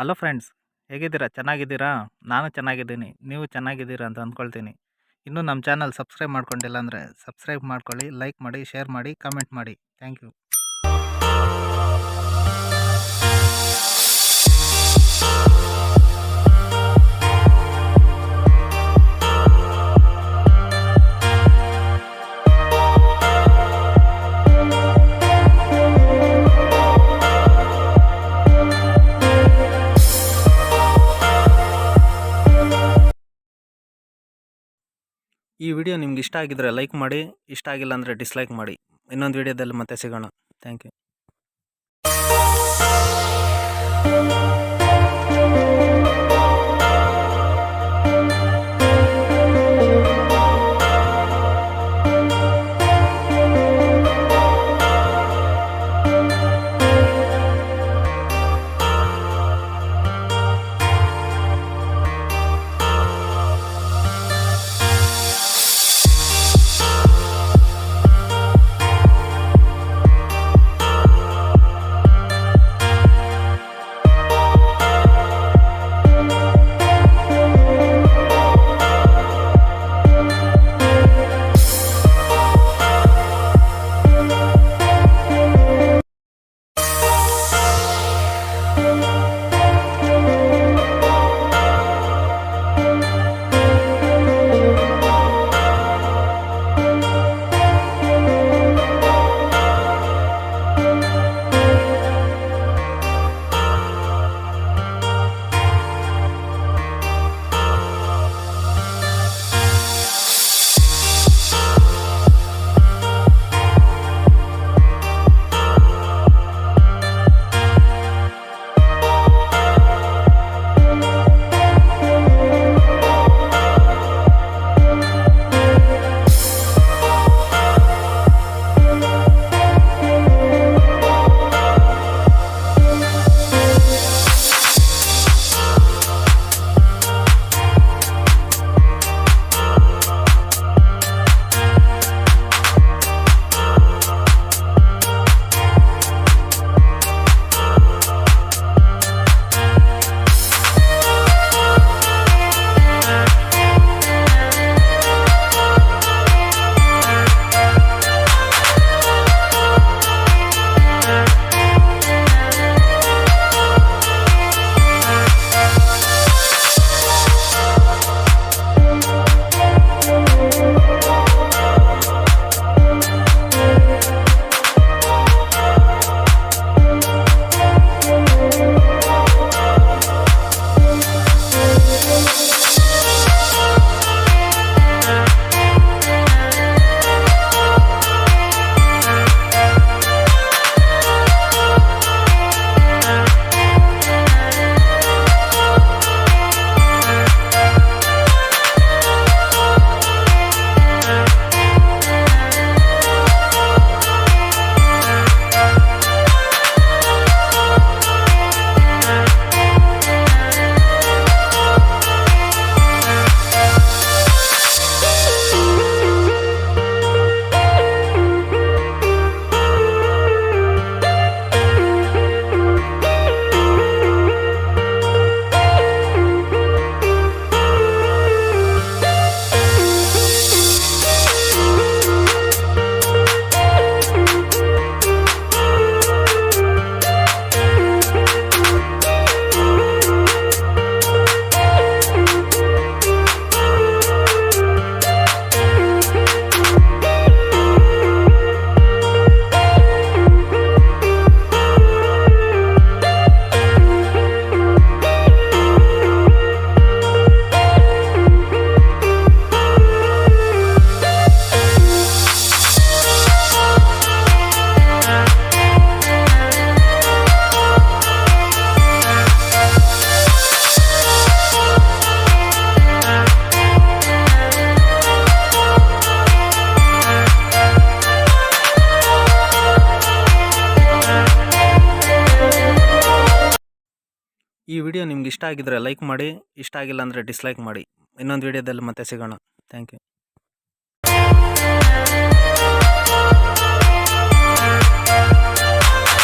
Hello friends, ಹೇಗಿದ್ದೀರಾ? ಚೆನ್ನಾಗಿದ್ದೀರಾ? ನಾನು ಚೆನ್ನಾಗಿದ್ದೀನಿ. ನೀವು ಚೆನ್ನಾಗಿದ್ದೀರಾ ಅಂತ ಅಂದ್ಕೊಳ್ತೀನಿ. ಇನ್ನೂ ನಮ್ಮ ಚಾನಲ್ ಸಬ್ಸ್ಕ್ರೈಬ್ ಮಾಡ್ಕೊಂಡಿಲ್ಲ ಅಂದರೆ ಸಬ್ಸ್ಕ್ರೈಬ್ ಮಾಡ್ಕೊಳ್ಳಿ, ಲೈಕ್ ಮಾಡಿ, ಶೇರ್ ಮಾಡಿ, ಕಮೆಂಟ್ ಮಾಡಿ. Thank you. ಈ ವಿಡಿಯೋ ನಿಮ್ಗೆ ಇಷ್ಟ ಆಗಿದ್ರೆ ಲೈಕ್ ಮಾಡಿ, ಇಷ್ಟ ಆಗಿಲ್ಲ ಅಂದರೆ ಡಿಸ್ಲೈಕ್ ಮಾಡಿ. ಇನ್ನೊಂದು ವಿಡಿಯೋದಲ್ಲಿ ಮತ್ತೆ ಸಿಗೋಣ. Thank you. ಈ ವಿಡಿಯೋ ನಿಮ್ಗೆ ಇಷ್ಟ ಆಗಿದ್ರೆ ಲೈಕ್ ಮಾಡಿ, ಇಷ್ಟ ಆಗಿಲ್ಲ ಅಂದರೆ ಡಿಸ್ಲೈಕ್ ಮಾಡಿ. ಇನ್ನೊಂದು ವಿಡಿಯೋದಲ್ಲಿ ಮತ್ತೆ ಸಿಗೋಣ. Thank you.